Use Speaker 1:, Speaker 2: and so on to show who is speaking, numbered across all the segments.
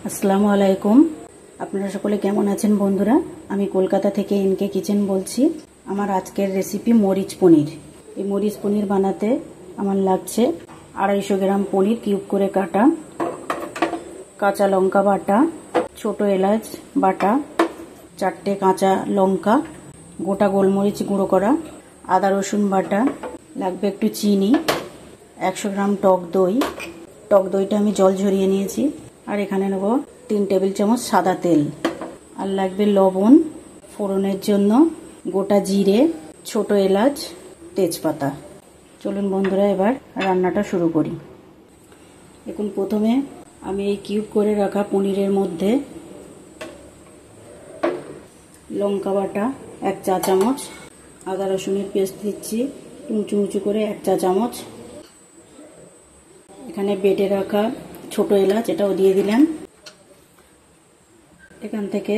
Speaker 1: আসসালামু আলাইকুম। আপনারা সকলে কেমন আছেন বন্ধুরা? আমি কলকাতা থেকে এনকে কিচেন বলছি। আমার আজকের রেসিপি মরিচ পনির। এই মরিচ পনির বানাতে আমার লাগছে 250 গ্রাম পনির কিউব করে কাটা, কাঁচা লঙ্কা বাটা, ছোট এলাচ বাটা, 4টে কাঁচা লঙ্কা, গোটা গোলমরিচ গুঁড়ো করা, আদা রসুন বাটা, লাগবে একটু চিনি, 100 গ্রাম টক দই। টক দইটা আমি জল ঝরিয়ে নিয়েছি। আর এখানে নেব 3 টেবিল চামচ সাদা তেল। আর লাগবে লবণ, ফোড়নের জন্য গোটা জিরে, ছোট এলাচ, তেজপাতা। চলুন বন্ধুরা এবার রান্নাটা শুরু করি। এখন প্রথমে আমি এই কিউব করে রাখা পনিরের মধ্যে লঙ্কা বাটা 1 চা চামচ, আদা রসুনের পেস্ট দিচ্ছি উঁচু উঁচু করে 1 চা চামচ, এখানে বেটে রাখা ছোট এলাচ এটাও দিয়ে দিলাম। এখান থেকে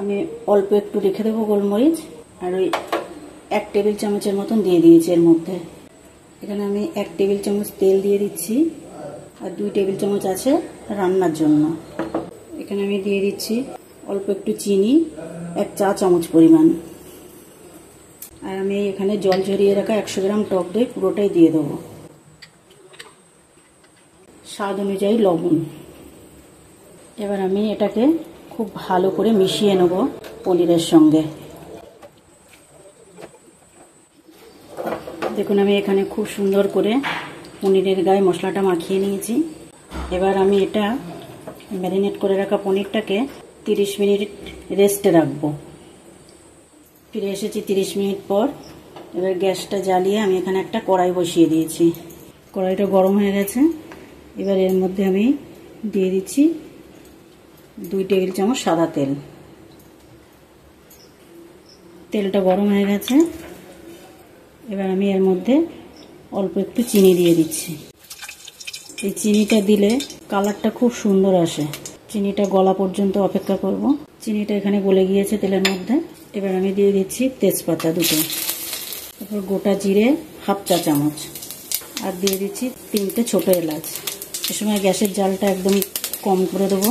Speaker 1: আমি অল্প একটু রেখে দেবো গোলমরিচ, আর ওই 1 টেবিল চামচের মতন দিয়ে দিয়েছি এর মধ্যে। এখানে আমি 1 টেবিল চামচ তেল দিয়ে দিচ্ছি, আর 2 টেবিল চামচ আছে রান্নার জন্য। এখানে আমি দিয়ে দিচ্ছি অল্প একটু চিনি, 1 চা চামচ পরিমাণ। আর আমি এখানে জল ঝরিয়ে রাখা 100 গ্রাম টক দই পুরোটাই দিয়ে দেবো। স্বাদ অনুযায়ী লবণ। এবার আমি এটাকে খুব ভালো করে মিশিয়ে নেব পনিরের সঙ্গে। দেখুন আমি এখানে খুব সুন্দর করে পনিরের গায়ে মশলাটা মাখিয়ে নিয়েছি। এবার আমি এটা ম্যারিনেট করে রাখা পনিরটাকে 30 মিনিট রেস্টে রাখবো। ফিরে এসেছি 30 মিনিট পর। এবার গ্যাসটা জ্বালিয়ে আমি এখানে একটা কড়াই বসিয়ে দিয়েছি। কড়াইটা গরম হয়ে গেছে। এবার এর মধ্যে আমি দিয়ে দিচ্ছি 2 টেবিল চামচ সাদা তেল। তেলটা গরম হয়ে গেছে। এবার আমি এর মধ্যে অল্প একটু চিনি দিয়ে দিচ্ছি। এই চিনিটা দিলে কালারটা খুব সুন্দর আসে। চিনিটা গলা পর্যন্ত অপেক্ষা করব। চিনিটা এখানে গলে গিয়েছে তেলের মধ্যে। এবার আমি দিয়ে দিচ্ছি তেজপাতা 2টো, তারপর গোটা জিরে 1/2 চা চামচ, আর দিয়ে দিচ্ছি 3টে ছোট এলাচ। এ সময় গ্যাসের জালটা একদম কম করে দেবো।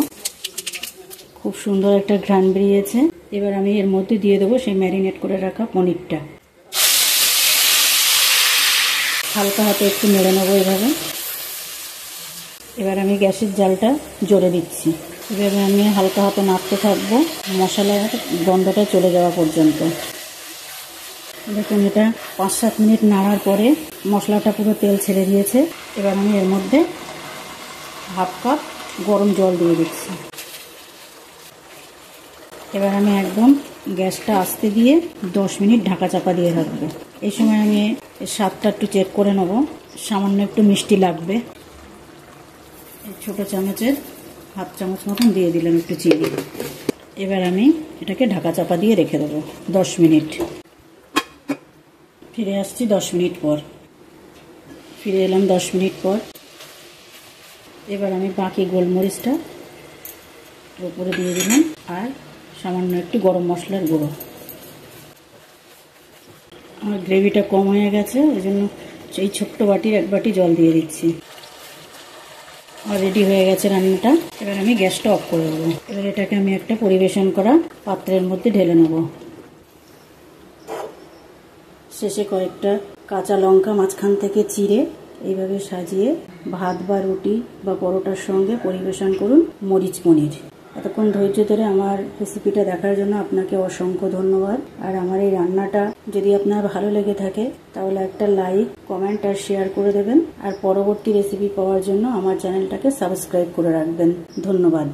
Speaker 1: খুব সুন্দর একটা ঘ্রাণ বেরিয়েছে। এবার আমি এর মধ্যে দিয়ে দেবো সেই ম্যারিনেট করে রাখা পনিরটা। হালকা হাতে একটু নেড়ে নেবো এভাবে। এবার আমি গ্যাসের জালটা জোরে দিচ্ছি। এভাবে আমি হালকা হাতে নাড়তে থাকবো মশলার গন্ধটা চলে যাওয়া পর্যন্ত। দেখুন এটা 5-7 মিনিট নাড়ার পরে মশলাটা পুরো তেল ছেড়ে দিয়েছে। এবার আমি এর মধ্যে 1/2 কাপ গরম জল দিয়ে দিচ্ছি। এবার আমি একদম গ্যাসটা আস্তে দিয়ে 10 মিনিট ঢাকা চাপা দিয়ে রাখবো। এই সময় আমি স্বাদটা একটু চেক করে নেব। সামান্য একটু মিষ্টি লাগবে। ছোট চামচের 1/2 চামচ মতন দিয়ে দিলাম একটু চিনি। এবার আমি এটাকে ঢাকা চাপা দিয়ে রেখে দেবো 10 মিনিট। ফিরে আসছি 10 মিনিট পর। ফিরে এলাম 10 মিনিট পর। এবার আমি বাকি গোলমরিচটা উপরে দিয়ে দিলাম, আর সামান্য একটু গরম মশলার গুঁড়ো। আমার গ্রেভিটা কম হয়ে গেছে, ওই জন্য এই ছোট্ট বাটির 1 বাটি জল দিয়ে দিচ্ছি। আর রেডি হয়ে গেছে রান্নাটা। এবার আমি গ্যাসটা অফ করে দেবো। এবার এটাকে আমি একটা পরিবেশন করা পাত্রের মধ্যে ঢেলে নেব। শেষে কয়েকটা কাঁচা লঙ্কা মাঝখান থেকে চিড়ে এইভাবে সাজিয়ে ভাত বা রুটি বা পরোটার সঙ্গে পরিবেশন করুন মরিচ পনির। এতক্ষণ ধৈর্য ধরে আমার রেসিপিটা দেখার জন্য আপনাকে অসংখ্য ধন্যবাদ। আর আমার এই রান্নাটা যদি আপনার ভালো লেগে থাকে তাহলে একটা লাইক, কমেন্ট আর শেয়ার করে দেবেন। আর পরবর্তী রেসিপি পাওয়ার জন্য আমার চ্যানেলটাকে সাবস্ক্রাইব করে রাখবেন। ধন্যবাদ।